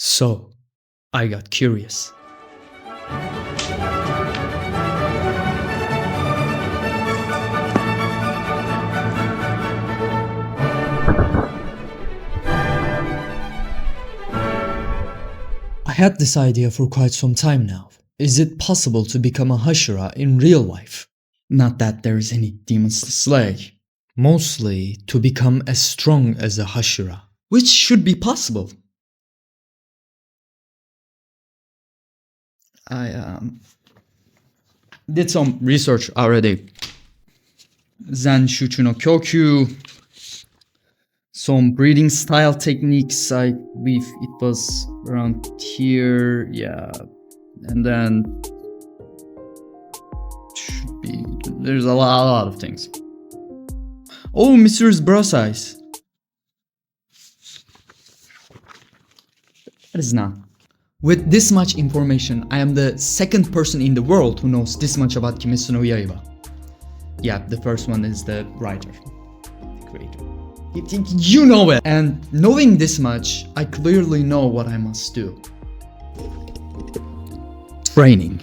So, I got curious. I had this idea for quite some time now. Is it possible to become a Hashira in real life? Not that there is any demons to slay. Mostly to become as strong as a Hashira, which should be possible. I did some research already. Zen Shuchu no Kyokyu, some breathing style techniques. I believe it was around here, yeah. And then should be there's a lot of things. Oh, Mrs. Bra size. That is not. With this much information, I am the second person in the world who knows this much about Kimetsu no Yaiba. Yeah, the first one is the writer, the creator. You know it! And knowing this much, I clearly know what I must do. Training.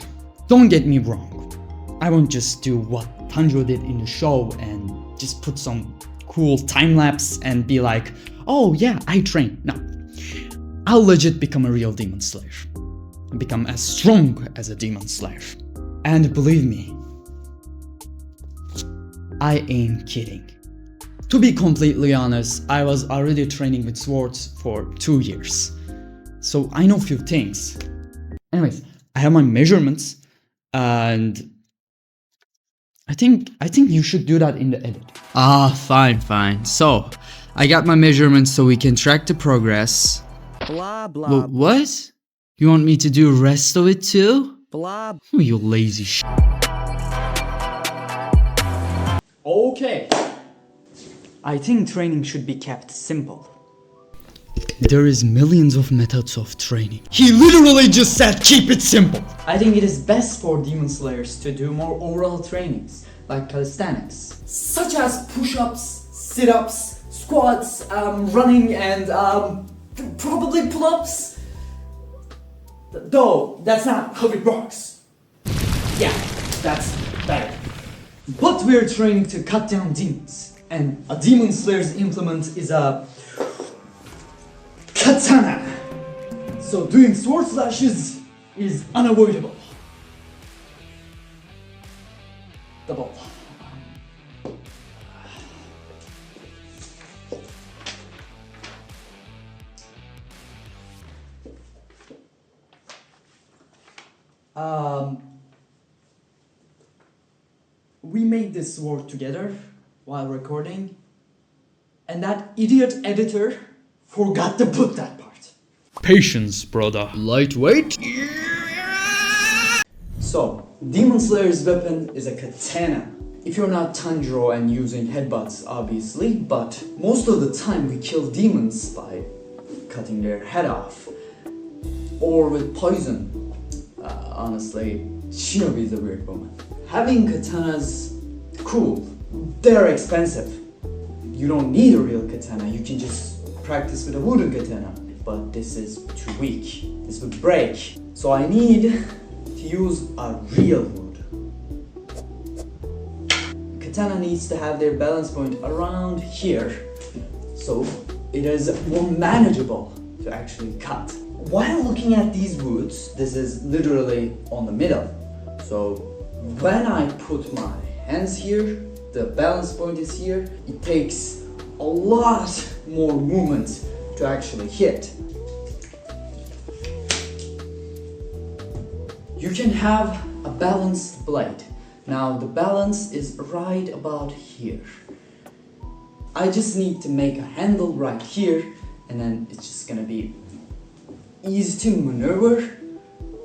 Don't get me wrong. I won't just do what Tanjiro did in the show and just put some cool time-lapse and be like, oh yeah, I train. No. I'll legit become a real demon slayer. And become as strong as a demon slayer. And believe me, I ain't kidding. To be completely honest, I was already training with swords for 2 years. So I know a few things. Anyways, I have my measurements and I think you should do that in the edit. Fine. So, I got my measurements so we can track the progress. Blah, blah. What? You want me to do the rest of it too? Blah. Oh, you lazy sh**. Okay. I think training should be kept simple. There is millions of methods of training. He literally just said keep it simple. I think it is best for demon slayers to do more overall trainings, like calisthenics. Such as push-ups, sit-ups, squats, running and probably pull-ups. Though, that's not how it works. Yeah, that's better. But we're training to cut down demons. And a demon slayer's implement is a katana. So doing sword slashes is unavoidable. Double. We made this sword together while recording, and that idiot editor forgot to put that part. Patience, brother. Lightweight? Yeah. So, Demon Slayer's weapon is a katana. If you're not Tanjiro and using headbutts, obviously, but most of the time we kill demons by cutting their head off. Or with poison. Honestly, Shinobi is a weird woman. Having katanas, cool. They're expensive. You don't need a real katana, you can just practice with a wooden katana. But this is too weak. This would break. So I need to use a real wood. Katana needs to have their balance point around here, so it is more manageable to actually cut. While looking at these woods, this is literally on the middle. So when I put my hands here, the balance point is here, it takes a lot more movement to actually hit. You can have a balanced blade. Now the balance is right about here. I just need to make a handle right here, and then it's just gonna be easy to maneuver,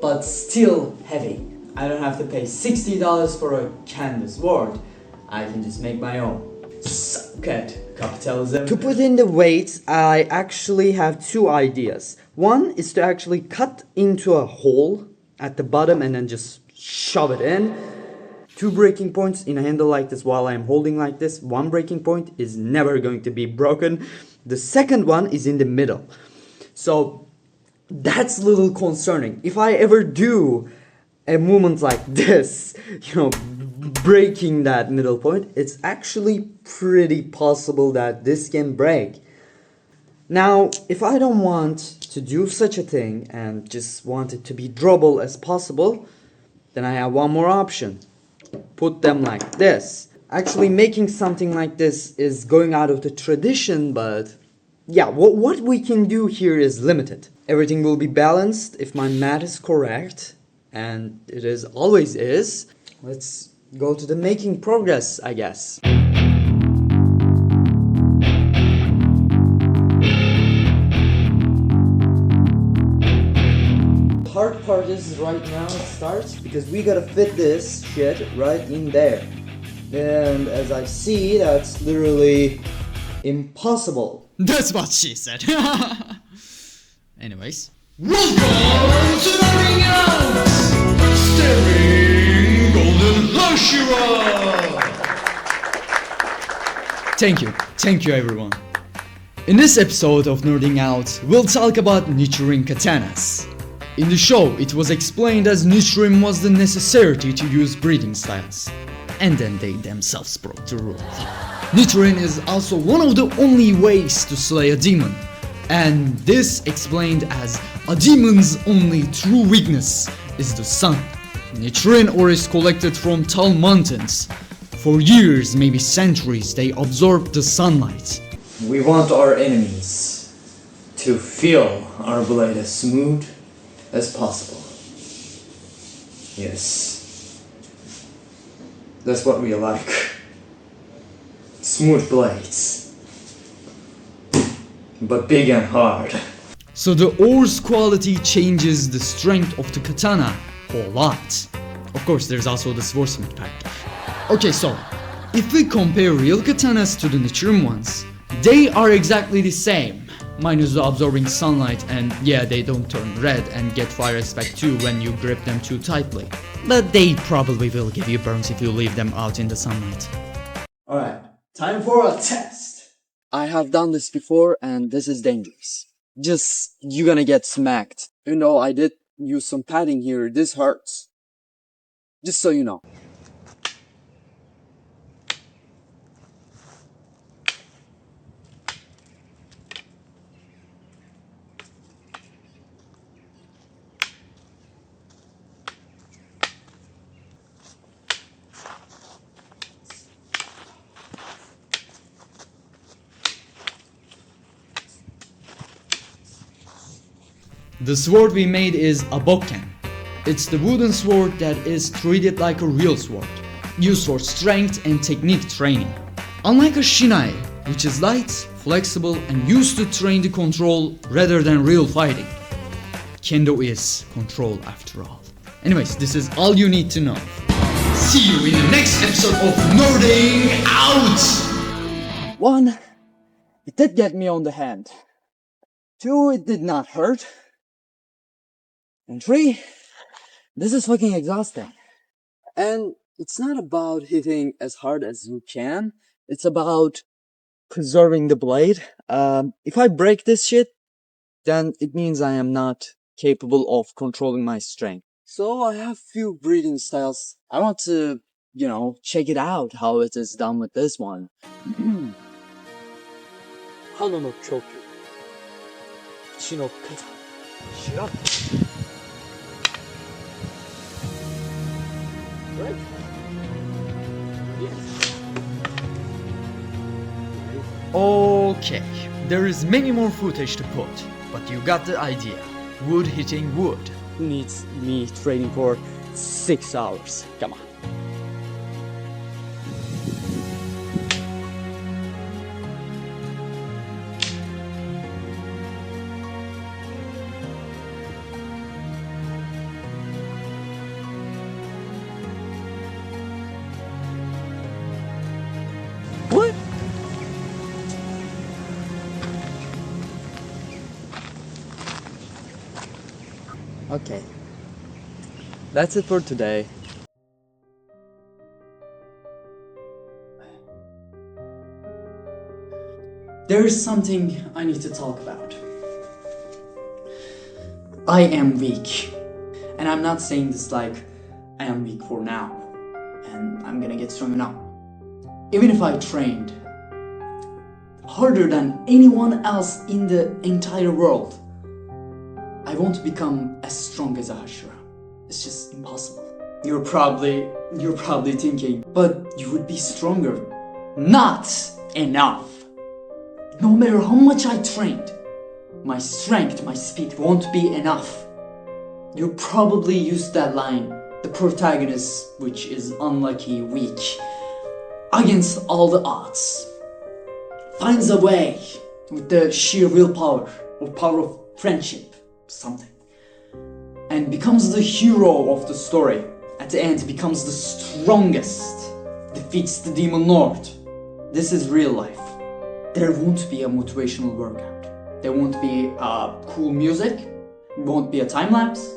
but still heavy. I don't have to pay $60 for a canvas board. I can just make my own. Suck at capitalism. To put in the weight, I actually have two ideas. One is to actually cut into a hole at the bottom and then just shove it in. 2 breaking points in a handle like this while I'm holding like this. 1 breaking point is never going to be broken. The second one is in the middle. So that's a little concerning. If I ever do a movement like this, breaking that middle point, it's actually pretty possible that this can break. Now, if I don't want to do such a thing and just want it to be drawable as possible, then I have one more option. Put them like this. Actually, making something like this is going out of the tradition, but yeah, what we can do here is limited. Everything will be balanced if my math is correct, and it is always is. Let's go to the making progress, I guess. Hard part is right now it starts because we gotta fit this shit right in there. And as I see, that's literally impossible. That's what she said. Anyways. Welcome to Nerding Out! Starring Golden Hashira! Thank you everyone. In this episode of Nerding Out, we'll talk about Nichiren katanas. In the show, it was explained as Nichiren was the necessity to use breathing styles, and then they themselves broke the rule. Nichiren is also one of the only ways to slay a demon, and this explained as a demon's only true weakness is the sun. Nichiren ore is collected from tall mountains. For years, maybe centuries, they absorb the sunlight. We want our enemies to feel our blade as smooth as possible. Yes. That's what we like. Smooth blades. But big and hard. So the ore's quality changes the strength of the katana a lot. Of course, there's also the swordsmith factor. Okay, so if we compare real katanas to the Nichiren ones, they are exactly the same, minus the absorbing sunlight, and yeah, they don't turn red and get fire effect too when you grip them too tightly. But they probably will give you burns if you leave them out in the sunlight. Alright, time for a test. I have done this before and this is dangerous. Just, you're gonna get smacked. You know, I did use some padding here, this hurts. Just so you know. The sword we made is a bokken. It's the wooden sword that is treated like a real sword, used for strength and technique training. Unlike a shinai, which is light, flexible, and used to train the control rather than real fighting. Kendo is control after all. Anyways, this is all you need to know. See you in the next episode of Nerding Out! 1, it did get me on the hand. 2, it did not hurt. And 3, this is fucking exhausting. And it's not about hitting as hard as you can. It's about preserving the blade. If I break this shit, then it means I am not capable of controlling my strength. So I have few breathing styles. I want to, check it out how it is done with this one. Hana no Kyoku. Ichi no kata. Shira. Right? Yes. Okay, there is many more footage to put, but you got the idea. Wood hitting wood. Who needs me training for 6 hours? Come on. What? Okay. That's it for today. There is something I need to talk about. I am weak. And I'm not saying this like I am weak for now and I'm gonna get stronger now. Even if I trained harder than anyone else in the entire world, I won't become as strong as a Hashira. It's just impossible. You're probably thinking, but you would be stronger. Not enough. No matter how much I trained, my strength, my speed won't be enough. You probably used that line, the protagonist, which is unlucky, weak, against all the odds, finds a way with the sheer willpower or power of friendship, something, and becomes the hero of the story. At the end, becomes the strongest, defeats the demon lord. This is real life. There won't be a motivational workout. There won't be cool music. It won't be a time lapse.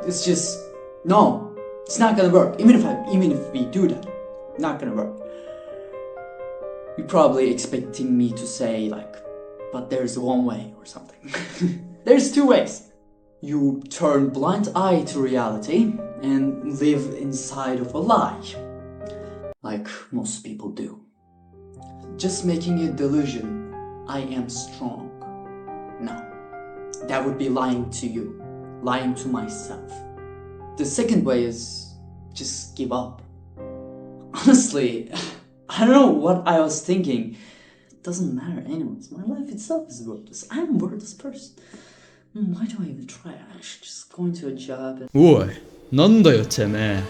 It's just, no, it's not gonna work. Even if we do that, not gonna work. You're probably expecting me to say like, but there's one way or something. There's two ways. You turn blind eye to reality and live inside of a lie, like most people do. Just making a delusion, I am strong. No, that would be lying to you, lying to myself. The second way is just give up. Honestly, I don't know what I was thinking. It doesn't matter anyways. My life itself is worthless. I'm a worthless person. Why do I even try? I should just go into a job and... おい、なんだよてめえ。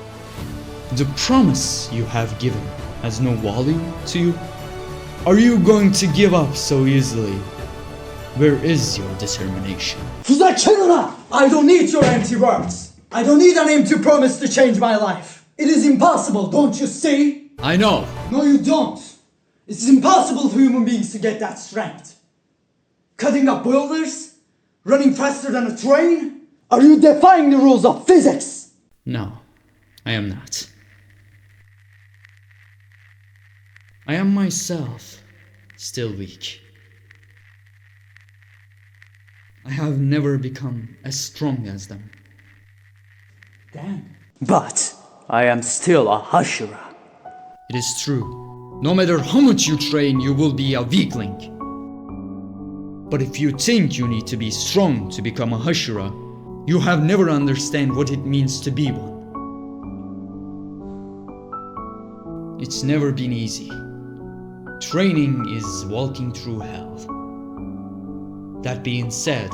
The promise you have given has no value to you? Are you going to give up so easily? Where is your determination? ふざけるな! I don't need your empty words. I don't need an empty promise to change my life. It is impossible, don't you see? I know. No, you don't. It's impossible for human beings to get that strength. Cutting up boulders? Running faster than a train? Are you defying the rules of physics? No, I am not. I am myself, still weak. I have never become as strong as them. Damn. But I am still a Hashira. It is true. No matter how much you train, you will be a weakling. But if you think you need to be strong to become a Hashira, you have never understand what it means to be one. It's never been easy. Training is walking through hell. That being said,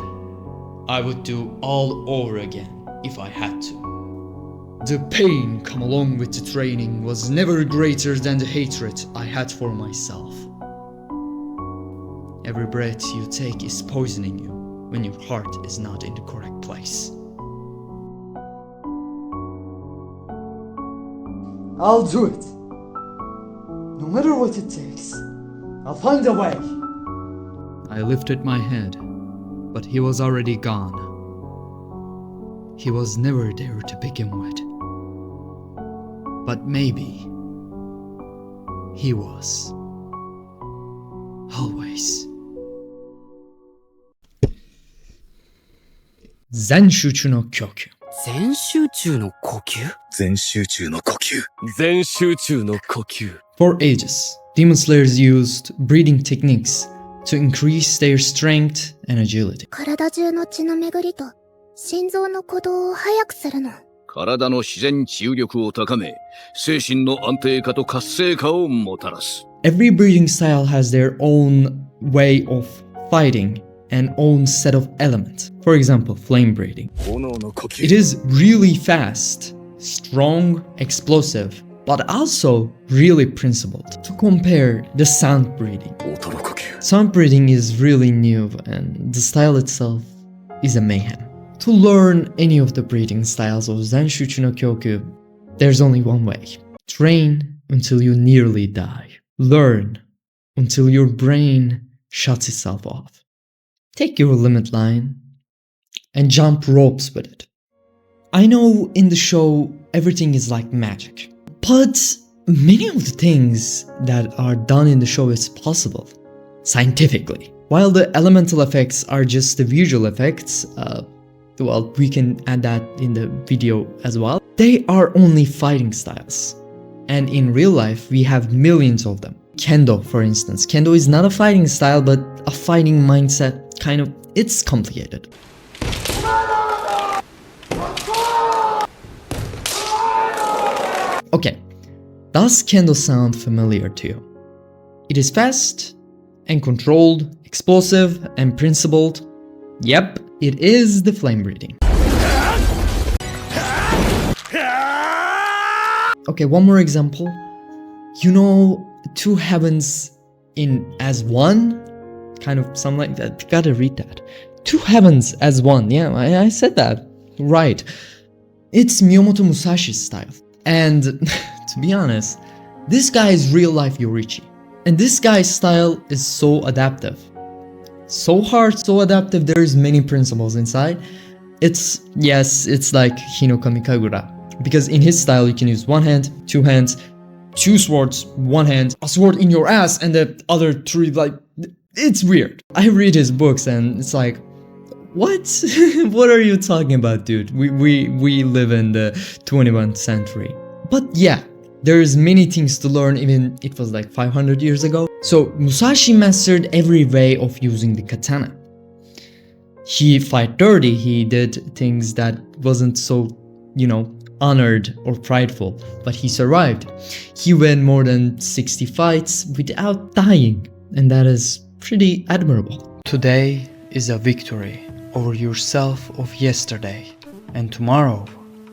I would do all over again if I had to. The pain come along with the training was never greater than the hatred I had for myself. Every breath you take is poisoning you when your heart is not in the correct place. I'll do it. No matter what it takes, I'll find a way. I lifted my head, but he was already gone. He was never there to begin with. But maybe he was. Always. 全集中の呼吸。全集中の呼吸全集中の呼吸全集中の呼吸 For ages, demon slayers used breathing techniques to increase their strength and agility. 体中の血の巡りと心臓の鼓動を速くするの。体の自然治癒力を高め、精神の安定化と活性化をもたらす。Every breathing style has their own way of fighting and own set of elements. For example, flame breathing. 炎の呼吸 It is really fast, strong, explosive, but also really principled. To compare the sound breathing. 音の呼吸 Sound breathing is really new and the style itself is a mayhem. To learn any of the breathing styles of Zanshuchu no Kyoku, there's only one way. Train until you nearly die. Learn until your brain shuts itself off. Take your limit line and jump ropes with it. I know in the show everything is like magic, but many of the things that are done in the show is possible scientifically. While the elemental effects are just the visual effects, well, we can add that in the video as well. They are only fighting styles. And in real life, we have millions of them. Kendo, for instance. Kendo is not a fighting style, but a fighting mindset, kind of, it's complicated. Okay, does Kendo sound familiar to you? It is fast and controlled, explosive and principled. Yep, it is the flame breathing. Okay, one more example. You know, two heavens in as one? Kind of something like that. Gotta read that. Two heavens as one. Yeah, I said that. Right. It's Miyamoto Musashi's style. And to be honest, this guy is real life Yorichi. And this guy's style is so adaptive. So hard, so adaptive, there's many principles inside. It's like Hinokami Kagura. Because in his style, you can use one hand, two hands, two swords, one hand, a sword in your ass, and the other three, like, it's weird. I read his books and it's like, what? What are you talking about, dude? We live in the 21st century. But yeah, there's many things to learn, even it was like 500 years ago. So Musashi mastered every way of using the katana. He fight dirty, he did things that wasn't so, honored or prideful, but he survived. He won more than 60 fights without dying, and that is pretty admirable. Today is a victory over yourself of yesterday, and tomorrow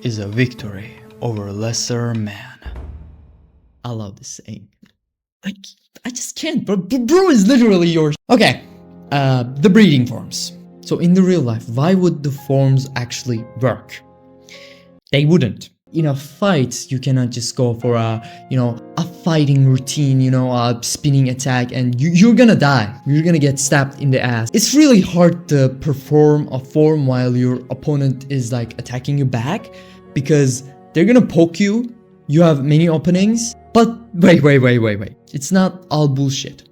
is a victory over a lesser man. I love this saying. I just can't, bro is literally yours. Okay, the breeding forms. So in the real life, why would the forms actually work? They wouldn't. In a fight, you cannot just go for a fighting routine, a spinning attack, and you're gonna die. You're gonna get stabbed in the ass. It's really hard to perform a form while your opponent is like attacking you back, because they're gonna poke you. You have many openings. But wait. It's not all bullshit.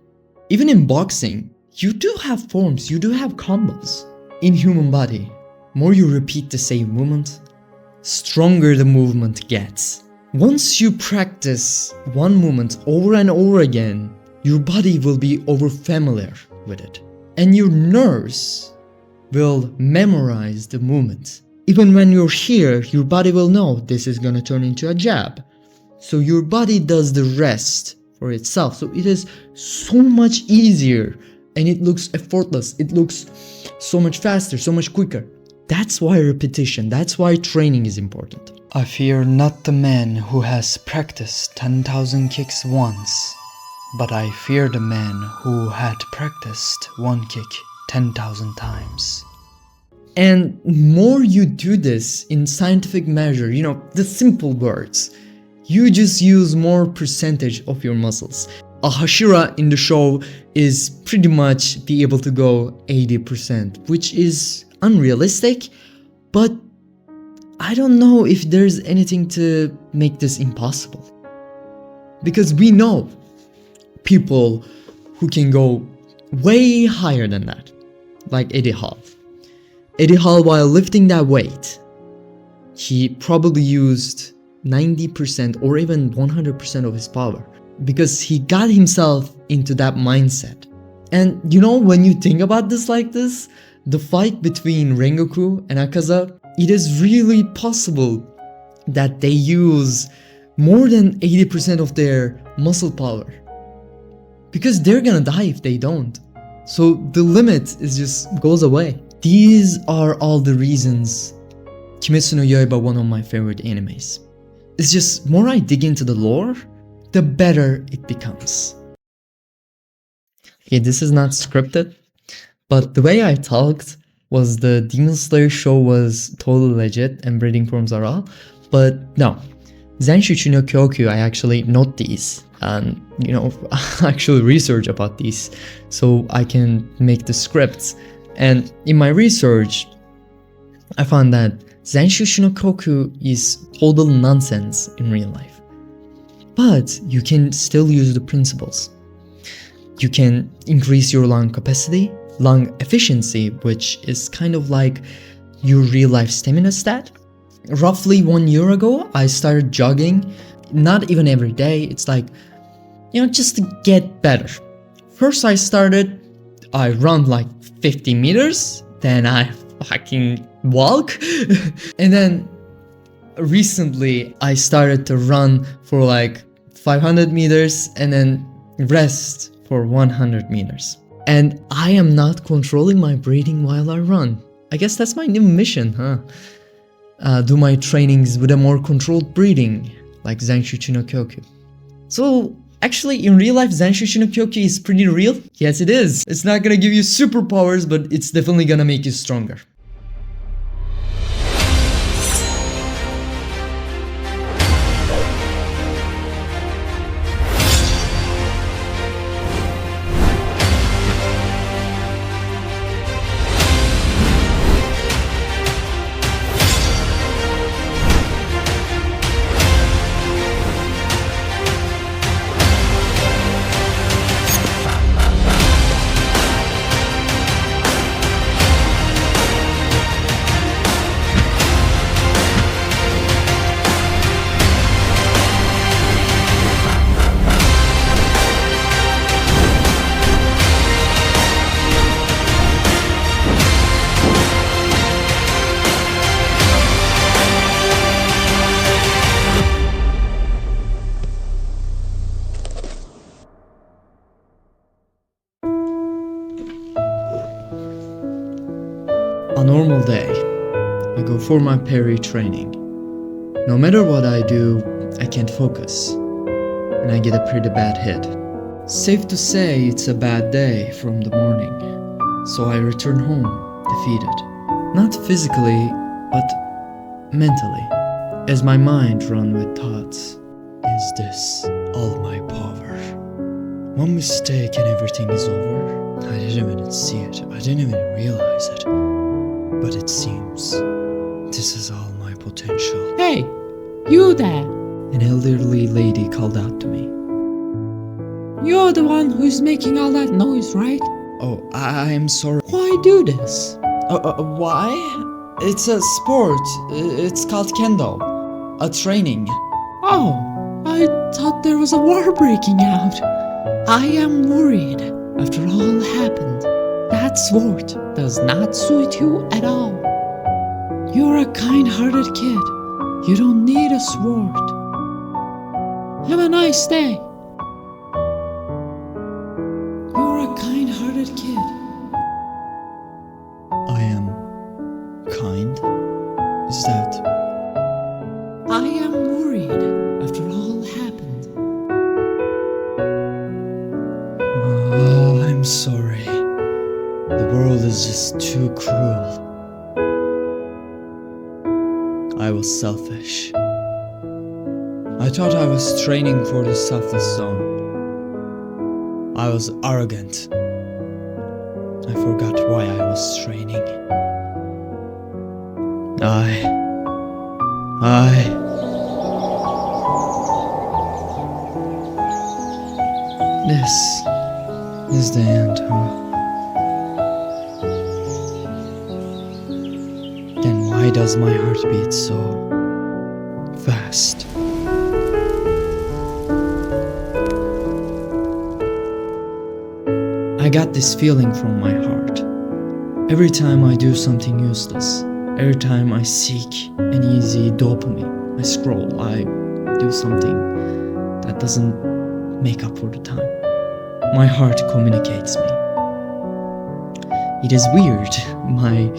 Even in boxing, you do have forms, you do have combos. In human body, more you repeat the same movement, stronger the movement gets. Once you practice one movement over and over again, your body will be over familiar with it. And your nerves will memorize the movement. Even when you're here, your body will know this is gonna turn into a jab. So your body does the rest for itself. So it is so much easier and it looks effortless. It looks so much faster, so much quicker. That's why repetition, that's why training is important. I fear not the man who has practiced 10,000 kicks once, but I fear the man who had practiced one kick 10,000 times. And more you do this in scientific measure, the simple words, you just use more percentage of your muscles. A Hashira in the show is pretty much be able to go 80%, which is unrealistic, but I don't know if there's anything to make this impossible. Because we know people who can go way higher than that, like Eddie Hall. Eddie Hall, while lifting that weight, he probably used 90% or even 100% of his power because he got himself into that mindset. And when you think about this like this, the fight between Rengoku and Akaza, it is really possible that they use more than 80% of their muscle power. Because they're gonna die if they don't. So the limit is just goes away. These are all the reasons Kimetsu no Yaiba one of my favorite animes. It's just more I dig into the lore, the better it becomes. Okay, this is not scripted, but the way I talked was the Demon Slayer show was totally legit and breeding forms are all, but no. Zenshutsu no Kyokyu, I actually note these and actually research about these so I can make the scripts. And in my research, I found that Zenshutsu no Koku is total nonsense in real life. But you can still use the principles. You can increase your lung capacity, lung efficiency, which is kind of like your real life stamina stat. Roughly 1 year ago, I started jogging, not even every day, it's like, just to get better. First I run like 50 meters, then I fucking walk, and then recently I started to run for like 500 meters and then rest for 100 meters. And I am not controlling my breathing while I run. I guess that's my new mission, huh? Do my trainings with a more controlled breathing, like Zenshu no Kyoku. So, actually, in real life, Zenshu no Kyoku is pretty real. Yes, it is. It's not gonna give you superpowers, but it's definitely gonna make you stronger. A normal day, I go for my parry training. No matter what I do, I can't focus, and I get a pretty bad hit. Safe to say it's a bad day from the morning, so I return home defeated. Not physically, but mentally, as my mind runs with thoughts. Is this all my power? One mistake and everything is over? I didn't even see it, I didn't even realize it. But it seems this is all my potential. Hey, you there! An elderly lady called out to me. You're the one who's making all that noise, right? Oh, I'm sorry. Why do this? Why? It's a sport. It's called kendo. A training. Oh, I thought there was a war breaking out. I am worried after all happened. That sword does not suit you at all. You're a kind-hearted kid. You don't need a sword. Have a nice day. You're a kind-hearted kid. I am kind? Is that... I am worried after all happened. Oh, I'm sorry. The world is just too cruel. I was selfish. I thought I was training for the selfless zone. I was arrogant. I forgot why I was training. This is the end, huh? Then why does my heart beat so fast? I got this feeling from my heart. Every time I do something useless, every time I seek an easy dopamine, I scroll, I do something that doesn't make up for the time, my heart communicates me. It is weird, my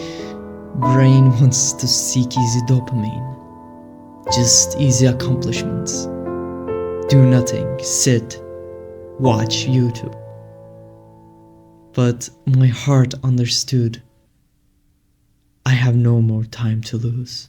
brain wants to seek easy dopamine, just easy accomplishments. Do nothing, sit, watch YouTube. But my heart understood. I have no more time to lose.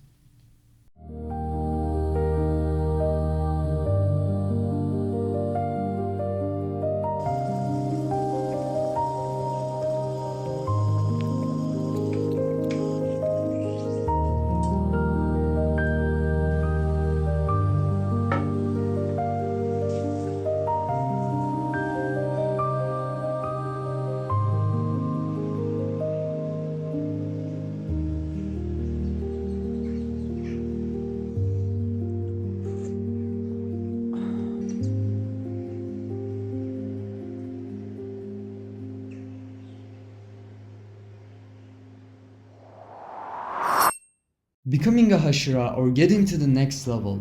Becoming a hashira or getting to the next level,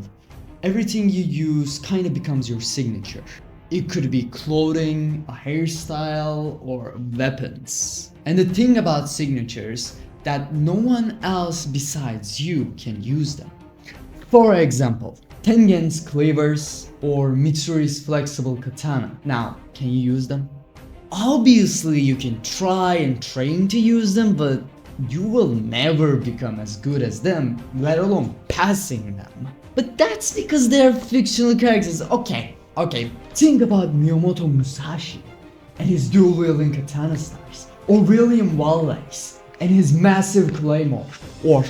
everything you use kind of becomes your signature. It could be clothing, a hairstyle, or weapons. And the thing about signatures, that no one else besides you can use them. For example, Tengen's cleavers or Mitsuri's flexible katana. Now, can you use them? Obviously you can try and train to use them, but you will never become as good as them, let alone passing them. But that's because they're fictional characters. Okay, think about Miyamoto Musashi and his dual-wielding katana styles, or William Wallace and his massive claymore, or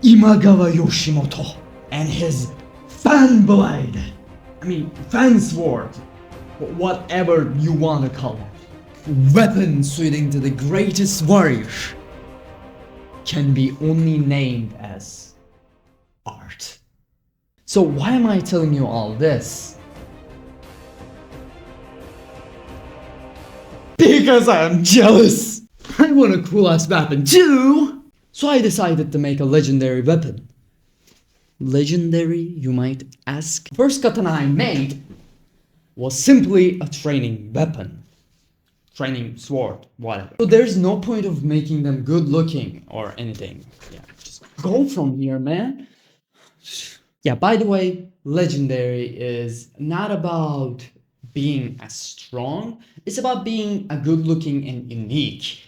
Imagawa Yoshimoto and his fan blade. Fan sword, whatever you want to call it. Weapon suiting to the greatest warrior can be only named as art. So why am I telling you all this? Because I'm jealous! I want a cool ass weapon too! So I decided to make a legendary weapon. Legendary, you might ask? First katana I made was simply a training weapon. Training sword, whatever. So there's no point of making them good looking or anything. Yeah, just go from here, man. Yeah, by the way, legendary is not about being as strong, it's about being a good looking and unique.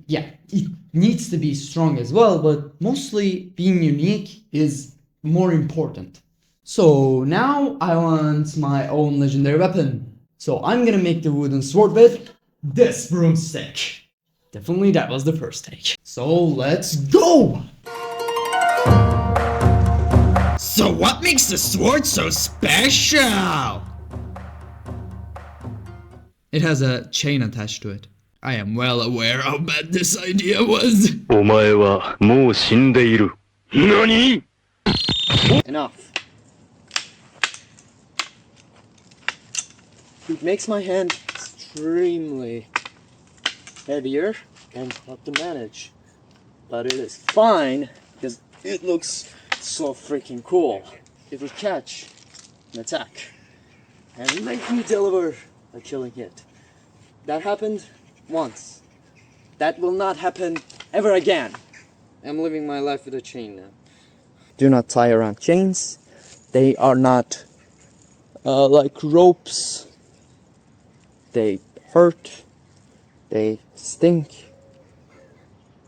Yeah, it needs to be strong as well, but mostly being unique is more important. So now I want my own legendary weapon. So I'm gonna make the wooden sword with this broomstick. Definitely that was the first take. So let's go! So what makes the sword so special? It has a chain attached to it. I am well aware how bad this idea was. お前はもう死んでいる。何? Enough. It makes my hand extremely heavier and hard to manage. But it is fine because it looks so freaking cool. It will catch an attack and make me deliver a killing hit. That happened once. That will not happen ever again. I'm living my life with a chain now. Do not tie around chains. They are not like ropes. They hurt. They stink.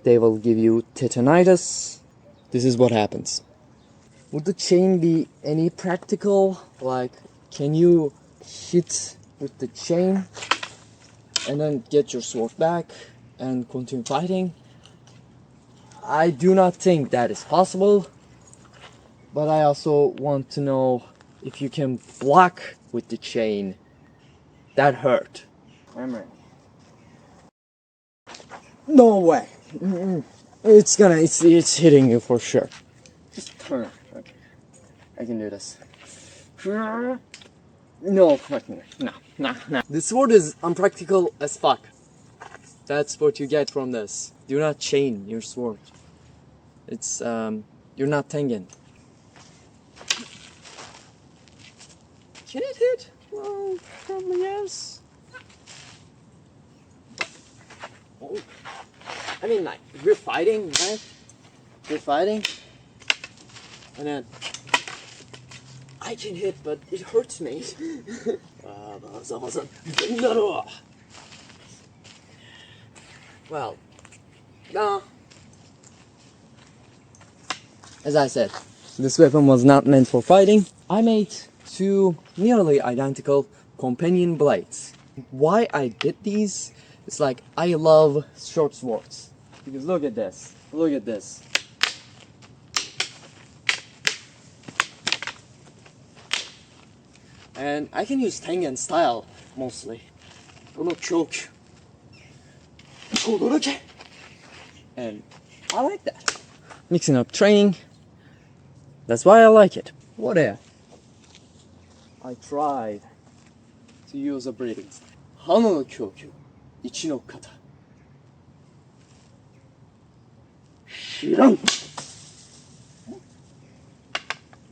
They will give you tetanitis. This is what happens. Would the chain be any practical? Like, can you hit with the chain and then get your sword back and continue fighting? I do not think that is possible. But I also want to know if you can block with the chain. That hurt. I'm ready. No way. It's hitting you for sure. Just turn. Okay. I can do this. No, fucking no. This sword is unpractical as fuck. That's what you get from this. Do not chain your sword. It's you're not Tengen. Can it hit? Well, probably yes. Oh. Like, we're fighting, right? We're fighting. And then I can hit, but it hurts me. Well, no. As I said, this weapon was not meant for fighting. I made two nearly identical companion blades. Why I did these? It's like, I love short swords. Because look at this. Look at this. And I can use Tengen style mostly. And I like that. Mixing up training. That's why I like it. What if I tried to use a breathing style? Hano no kyokyu, ichi no kata. Shiran!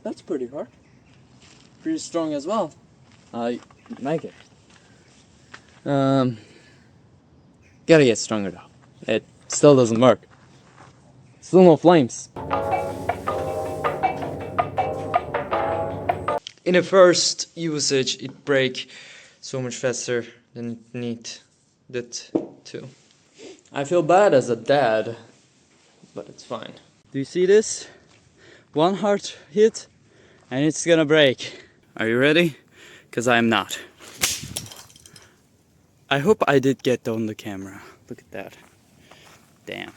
That's pretty hard. Pretty strong as well. I like it. Gotta get stronger though. It still doesn't work. Still no flames. In the first usage, it break so much faster than it needed to. I feel bad as a dad, but it's fine. Do you see this? One hard hit, and it's gonna break. Are you ready? Because I am not. I hope I did get on the camera. Look at that. Damn.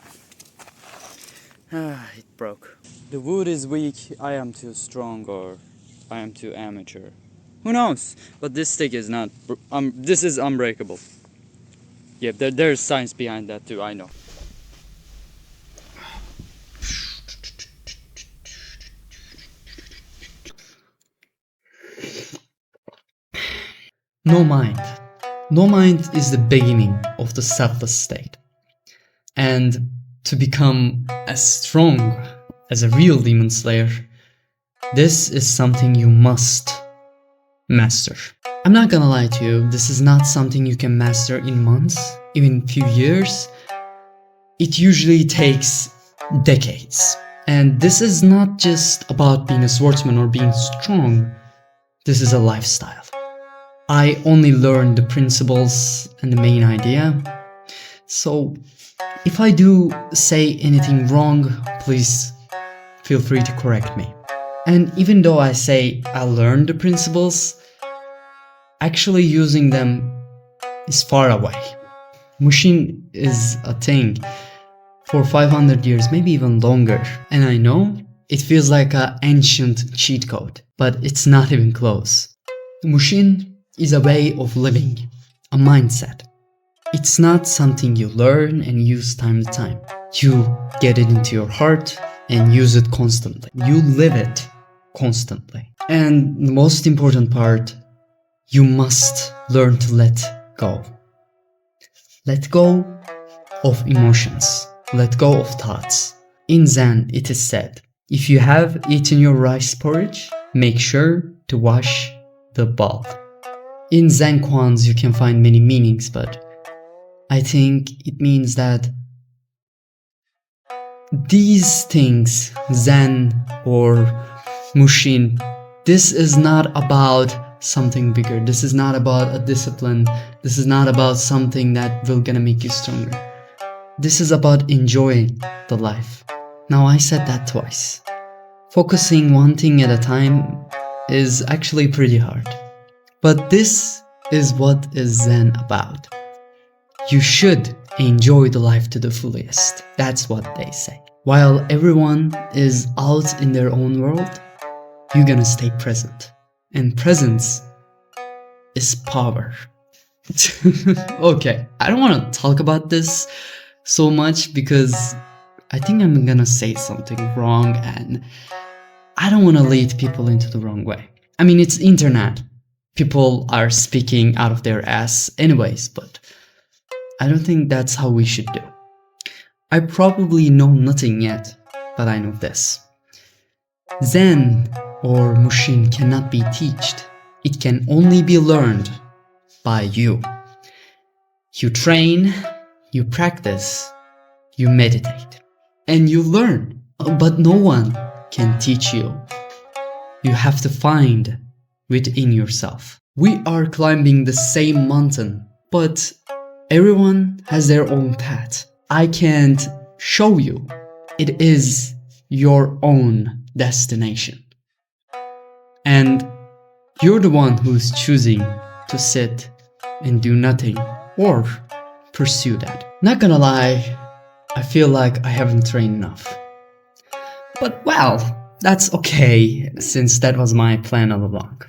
It broke. The wood is weak, I am too strong, or I am too amateur. Who knows? But this stick is not... this is unbreakable. Yeah, there's science behind that too, I know. No mind. No mind is the beginning of the selfless state. And to become as strong as a real demon slayer, this is something you must master. I'm not gonna lie to you, this is not something you can master in months, even few years. It usually takes decades. And this is not just about being a swordsman or being strong, this is a lifestyle. I only learned the principles and the main idea, so if I do say anything wrong, please feel free to correct me. And even though I say I learned the principles, actually using them is far away. Mushin is a thing for 500 years, maybe even longer. And I know it feels like an ancient cheat code, but it's not even close. Mushin is a way of living, a mindset. It's not something you learn and use time to time. You get it into your heart and use it constantly. You live it constantly. And the most important part, you must learn to let go. Let go of emotions. Let go of thoughts. In Zen, it is said, if you have eaten your rice porridge, make sure to wash the bowl. In Zen koans, you can find many meanings, but I think it means that these things, Zen or Mushin, this is not about something bigger. This is not about a discipline. This is not about something that will gonna make you stronger. This is about enjoying the life. Now, I said that twice. Focusing one thing at a time is actually pretty hard. But this is what is Zen about. You should enjoy the life to the fullest. That's what they say. While everyone is out in their own world, you're gonna stay present. And presence is power. Okay, I don't want to talk about this so much because I think I'm gonna say something wrong and I don't want to lead people into the wrong way. I mean, it's internet. People are speaking out of their ass anyways, but I don't think that's how we should do. I probably know nothing yet, but I know this. Zen or Mushin cannot be taught. It can only be learned by you. You train, you practice, you meditate, and you learn. But no one can teach you. You have to find within yourself. We are climbing the same mountain, but everyone has their own path. I can't show you. It is your own destination. And you're the one who's choosing to sit and do nothing or pursue that. Not gonna lie, I feel like I haven't trained enough. But well, that's okay, since that was my plan all along.